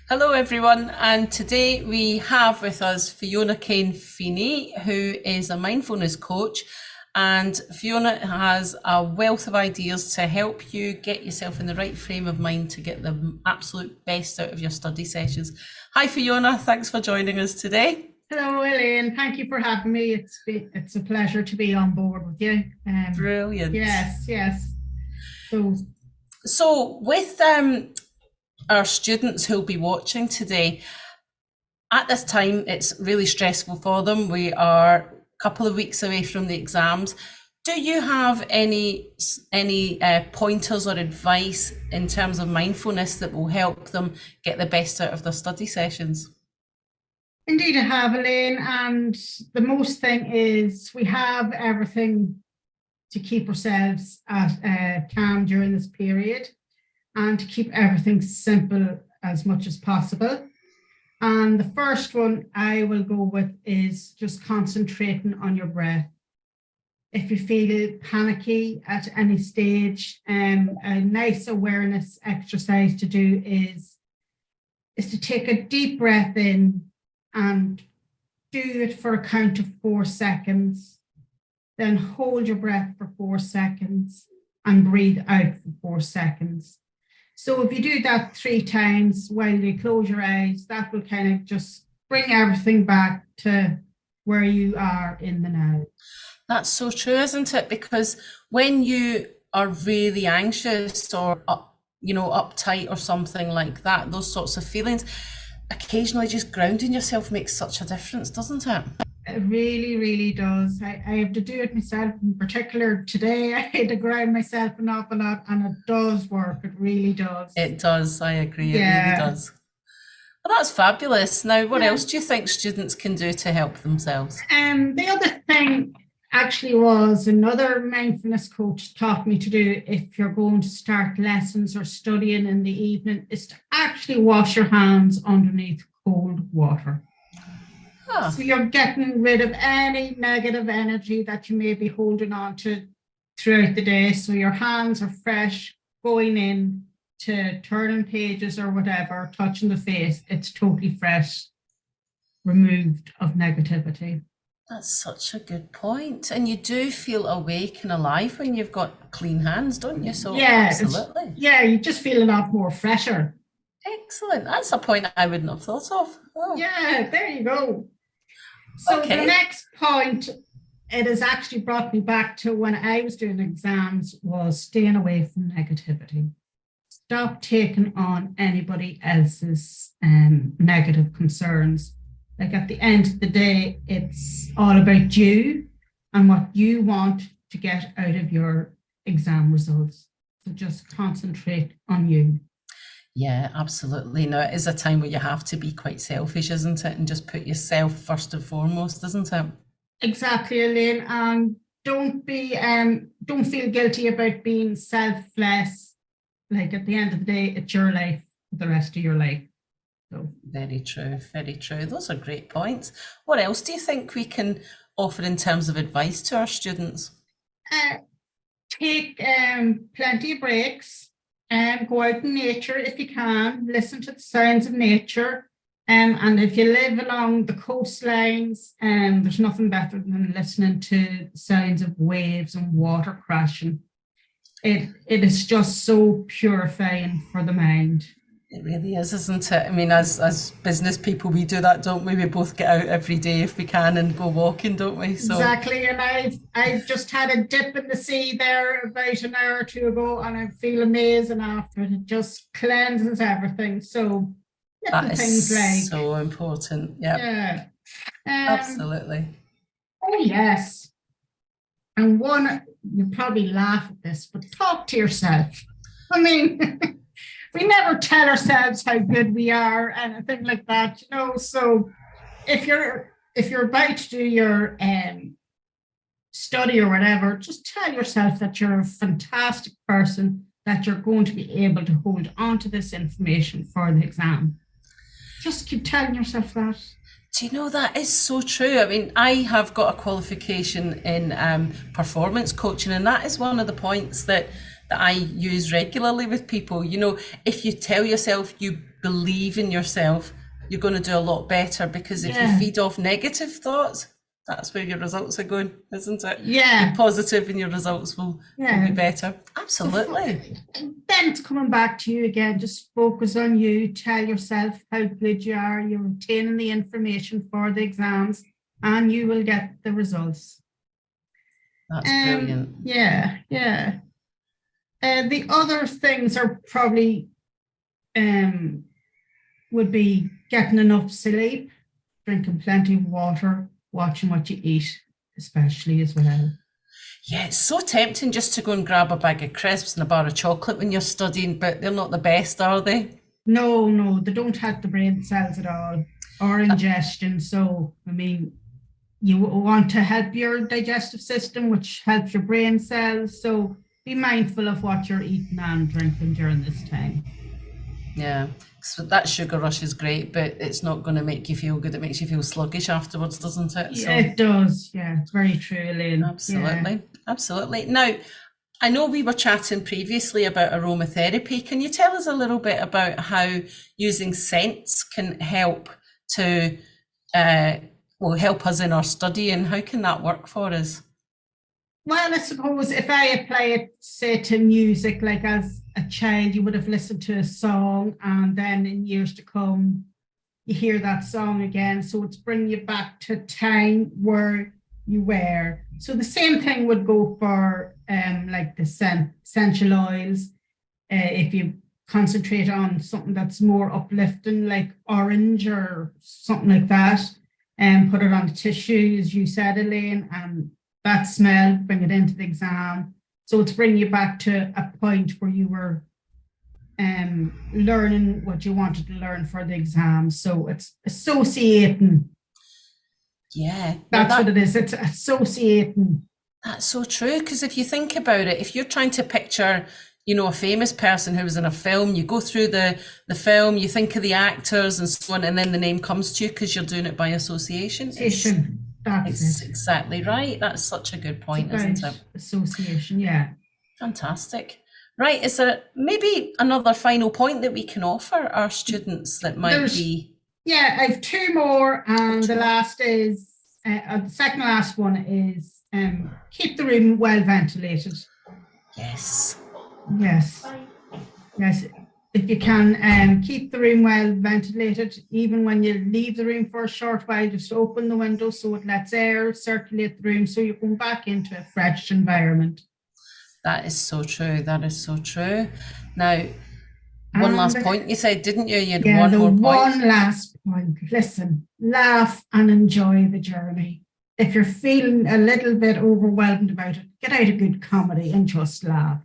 Hello, everyone, and today we have with us Fiona Kane Feeney, who is a mindfulness coach. And Fiona has a wealth of ideas to help you get yourself in the right frame of mind to get the absolute best out of your study sessions. Hi, Fiona. Thanks for joining us today. Hello, Elaine. Thank you for having me. It's a pleasure to be on board with you. Brilliant. Yes. So with our students who'll be watching today, at this time, it's really stressful for them. We are a couple of weeks away from the exams. Do you have any pointers or advice in terms of mindfulness that will help them get the best out of their study sessions? Indeed, I have, Elaine. And the most thing is we have everything to keep ourselves at calm during this period and to keep everything simple as much as possible. And the first one I will go with is just concentrating on your breath. If you feel panicky at any stage, a nice awareness exercise to do is to take a deep breath in and do it for a count of 4 seconds. Then hold your breath for 4 seconds and breathe out for 4 seconds. So if you do that 3 times while you close your eyes, that will kind of just bring everything back to where you are in the now. That's so true, isn't it? Because when you are really anxious or uptight or something like that, those sorts of feelings, occasionally just grounding yourself makes such a difference, doesn't it? It really, really does. I have to do it myself. In particular, today I had to ground myself an awful lot, and it does work. It really does. It does. I agree. It really does. Well, that's fabulous. Now, what else do you think students can do to help themselves? The other thing actually was another mindfulness coach taught me to do if you're going to start lessons or studying in the evening is to actually wash your hands underneath cold water. So you're getting rid of any negative energy that you may be holding on to throughout the day. So your hands are fresh, going in to turning pages or whatever, touching the face. It's totally fresh, removed of negativity. That's such a good point. And you do feel awake and alive when you've got clean hands, don't you? So yeah, absolutely. Yeah, you just feel a lot more fresher. Excellent. That's a point I wouldn't have thought of. Oh. Yeah, there you go. So the next point, it has actually brought me back to when I was doing exams, was staying away from negativity. Stop taking on anybody else's negative concerns. Like at the end of the day, it's all about you and what you want to get out of your exam results. So just concentrate on you. Yeah, absolutely. Now, it is a time where you have to be quite selfish, isn't it? And just put yourself first and foremost, isn't it? Exactly, Elaine. Don't feel guilty about being selfless. Like at the end of the day, it's your life, the rest of your life. So. Very true, very true. Those are great points. What else do you think we can offer in terms of advice to our students? Take plenty of breaks. Go out in nature if you can, listen to the sounds of nature. And if you live along the coastlines, there's nothing better than listening to the sounds of waves and water crashing. It is just so purifying for the mind. It really is, isn't it? I mean, as business people, we do that, don't we? We both get out every day if we can and go walking, don't we? So. Exactly, and I've just had a dip in the sea there about an hour or two ago, and I feel amazing after it. It just cleanses everything. So that is so important. Yeah. Absolutely. Oh yes. And one, you probably laugh at this, but talk to yourself. I mean. We never tell ourselves how good we are, anything like that, you know. So if you're about to do your study or whatever, just tell yourself that you're a fantastic person, that you're going to be able to hold on to this information for the exam. Just keep telling yourself that. Do you know, that is so true? I mean, I have got a qualification in performance coaching, and that is one of the points that I use regularly with people. You know, if you tell yourself you believe in yourself, you're going to do a lot better, because if you feed off negative thoughts, that's where your results are going, isn't it? Yeah. Be positive and your results will be better. Absolutely. So then it's coming back to you again, just focus on you, tell yourself how good you are, you're retaining the information for the exams, and you will get the results. That's brilliant. Yeah. The other things are probably would be getting enough sleep, drinking plenty of water, watching what you eat, especially as well. Yeah, it's so tempting just to go and grab a bag of crisps and a bar of chocolate when you're studying, but they're not the best, are they? No, they don't have the brain cells at all, or ingestion. So, I mean, you want to help your digestive system, which helps your brain cells. So be mindful of what you're eating and drinking during this time. Yeah, so that sugar rush is great, but it's not going to make you feel good. It makes you feel sluggish afterwards, doesn't it? Yeah, it does. Yeah, very true, Elaine. Absolutely. Now, I know we were chatting previously about aromatherapy. Can you tell us a little bit about how using scents can help to help us in our study, and how can that work for us? Well, I suppose if I apply it, say, to music, like as a child, you would have listened to a song, and then in years to come, you hear that song again. So it's bringing you back to time where you were. So the same thing would go for like the essential oils. If you concentrate on something that's more uplifting, like orange or something like that, and put it on the tissue, as you said, Elaine, and that smell, bring it into the exam. So it's bringing you back to a point where you were learning what you wanted to learn for the exam. So it's associating. Yeah. That's what it is. It's associating. That's so true. Because if you think about it, if you're trying to picture, you know, a famous person who was in a film, you go through the film, you think of the actors and so on, and then the name comes to you because you're doing it by association. It's exactly right. That's such a good point, isn't it? Association, yeah. Fantastic. Right, is there maybe another final point that we can offer our students that might be? Yeah, I have two more, and the last is, the second last one is keep the room well ventilated. Yes. If you can keep the room well ventilated, even when you leave the room for a short while, just open the window so it lets air circulate the room, so you come back into a fresh environment. That is so true. That is so true. Now, one last point you said, didn't you? You had one more point. One last point. Listen, laugh and enjoy the journey. If you're feeling a little bit overwhelmed about it, get out a good comedy and just laugh.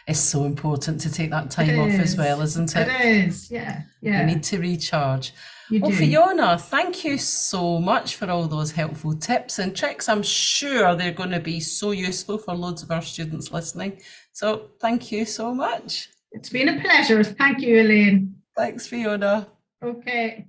It's so important to take that time off as well, isn't it? It is, yeah. You need to recharge. Well, Fiona, thank you so much for all those helpful tips and tricks. I'm sure they're going to be so useful for loads of our students listening. So thank you so much. It's been a pleasure. Thank you, Elaine. Thanks, Fiona. Okay.